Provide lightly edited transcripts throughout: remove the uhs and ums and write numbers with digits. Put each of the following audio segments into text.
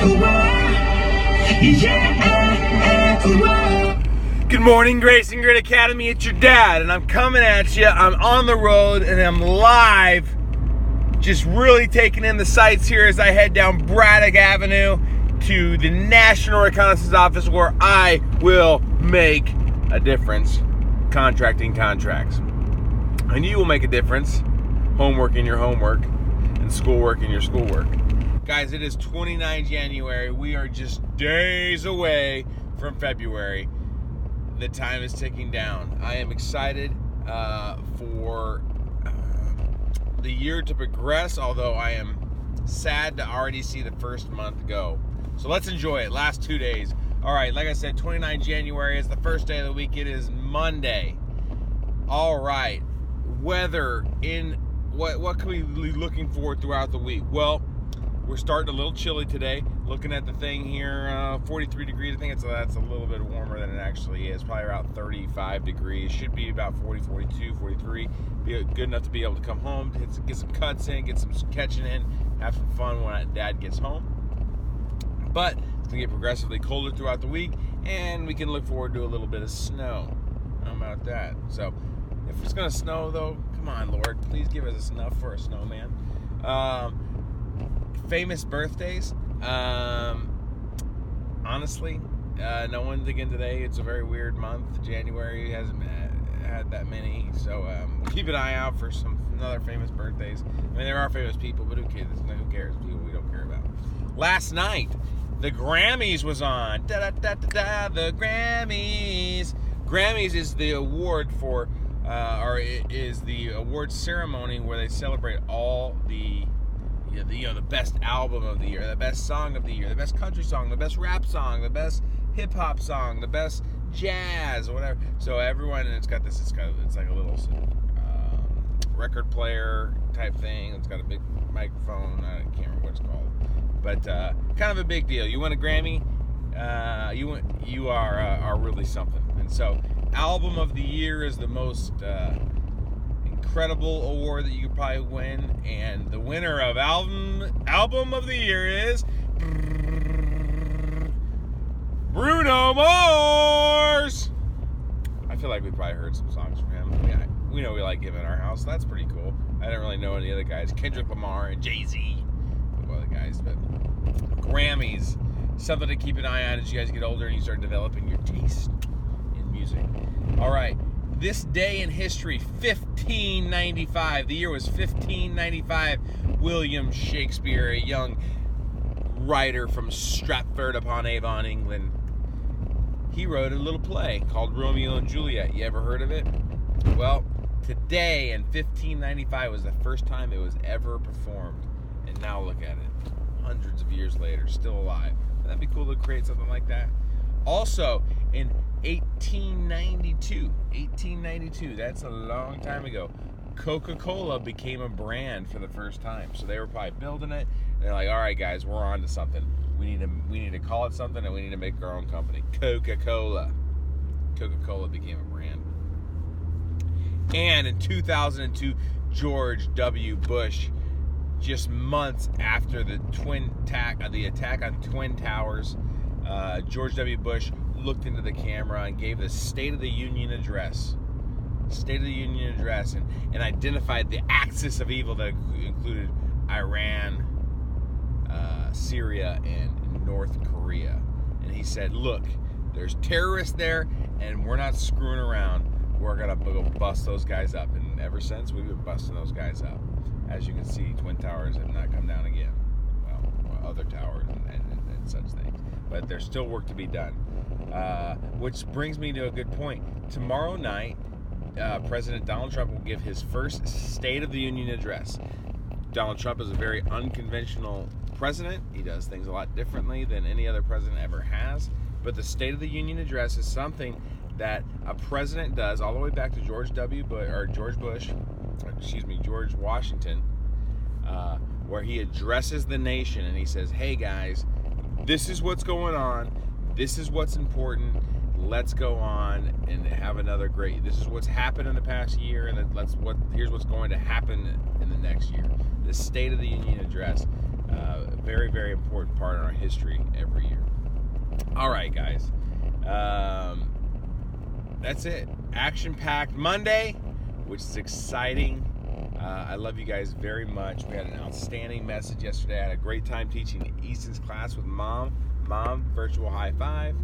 Good morning, Grace and Grit Academy. It's your dad, and I'm coming at you. I'm on the road, and I'm live, just really taking in the sights here as I head down Braddock Avenue to the National Reconnaissance Office, where I will make a difference contracting contracts. And you will make a difference homework in your homework and schoolwork in your schoolwork. Guys, it is 29 January. We are just days away from February. The time is ticking down. I am excited for the year to progress, although I am sad to already see the first month go. So let's enjoy it. Last 2 days. All right, like I said, 29 January is the first day of the week. It is Monday. All right. Weather in what can we be looking for throughout the week? Well, we're starting a little chilly today. Looking at the thing here, 43 degrees. I think that's a little bit warmer than it actually is. Probably around 35 degrees. Should be about 40, 42, 43. Be good enough to be able to come home, get some cuts in, get some catching in, have some fun when Dad gets home. But it's going to get progressively colder throughout the week, and we can look forward to a little bit of snow. How about that? So, if it's going to snow, though, come on, Lord. Please give us enough for a snowman. Famous birthdays. Honestly, no one's again today. It's a very weird month. January hasn't had that many, so keep an eye out for another famous birthdays. I mean, there are famous people, but who cares? Who cares? People we don't care about. Last night, the Grammys was on. The Grammys. Grammys is the award for, or it is the award ceremony where they celebrate all the best album of the year, the best song of the year, the best country song, the best rap song, the best hip hop song, the best jazz, whatever. So everyone, and it's like a little record player type thing. It's got a big microphone. I can't remember what it's called, but kind of a big deal. You win a Grammy, you are really something. And so, album of the year is the most incredible award that you could probably win, and the winner of album of the year is Bruno Mars. I feel like we probably heard some songs from him. We know we like him in our house. So that's pretty cool. I didn't really know any other guys. Kendrick Lamar and Jay-Z, other guys, but Grammys, something to keep an eye on as you guys get older and you start developing your taste in music. All right. This day in history, 1595. The year was 1595. William Shakespeare, a young writer from Stratford-upon-Avon, England, he wrote a little play called Romeo and Juliet. You ever heard of it? Well, today in 1595 was the first time it was ever performed. And now look at it. Hundreds of years later, still alive. Wouldn't that be cool to create something like that? Also, in 1892, that's a long time ago, Coca-Cola became a brand for the first time. So they were probably building it. They're like, all right, guys, we're on to something. We need to call it something, and we need to make our own company. Coca-Cola. Coca-Cola became a brand. And in 2002, George W. Bush, just months after the attack on Twin Towers, George W. Bush looked into the camera and gave the State of the Union address. And identified the axis of evil that included Iran, Syria, and North Korea. And he said, look, there's terrorists there, and we're not screwing around. We're going to go bust those guys up. And ever since, we've been busting those guys up. As you can see, Twin Towers have not come down again. Well, other towers and such things. But there's still work to be done. Which brings me to a good point. Tomorrow night, President Donald Trump will give his first State of the Union address. Donald Trump is a very unconventional president. He does things a lot differently than any other president ever has. But the State of the Union address is something that a president does all the way back to George Washington, where he addresses the nation and he says, hey guys, this is what's going on. This is what's important. Let's go on and have another great. This is what's happened in the past year, and here's what's going to happen in the next year. The State of the Union address. a very, very important part in our history every year. All right, guys. That's it. Action-packed Monday, which is exciting. I love you guys very much. We had an outstanding message yesterday. I had a great time teaching Easton's class with Mom. Mom, virtual high five.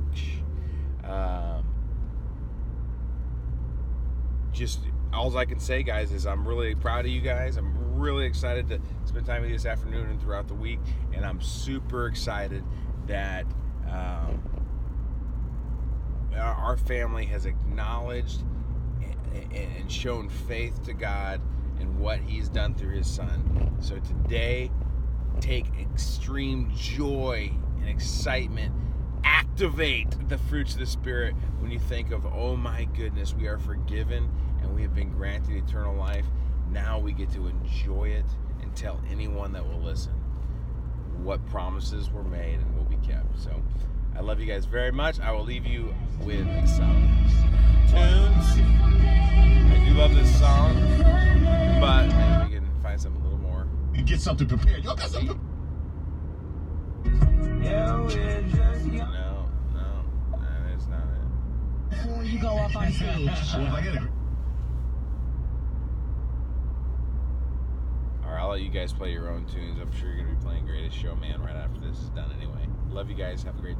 Just all I can say, guys, is I'm really proud of you guys. I'm really excited to spend time with you this afternoon and throughout the week. And I'm super excited that our family has acknowledged and shown faith to God and what He's done through His Son. So today, take extreme joy and excitement. Activate the fruits of the Spirit when you think of, oh my goodness, we are forgiven and we have been granted eternal life. Now we get to enjoy it and tell anyone that will listen what promises were made and will be kept. So I love you guys very much. I will leave you with some tunes. I do love this song, but maybe we can find something a little more. You get something prepared. Y'all got something? No, that is not it. Before you go up on stage. Well, if I get it. All right, I'll let you guys play your own tunes. I'm sure you're going to be playing Greatest Showman right after this is done anyway. Love you guys. Have a great day.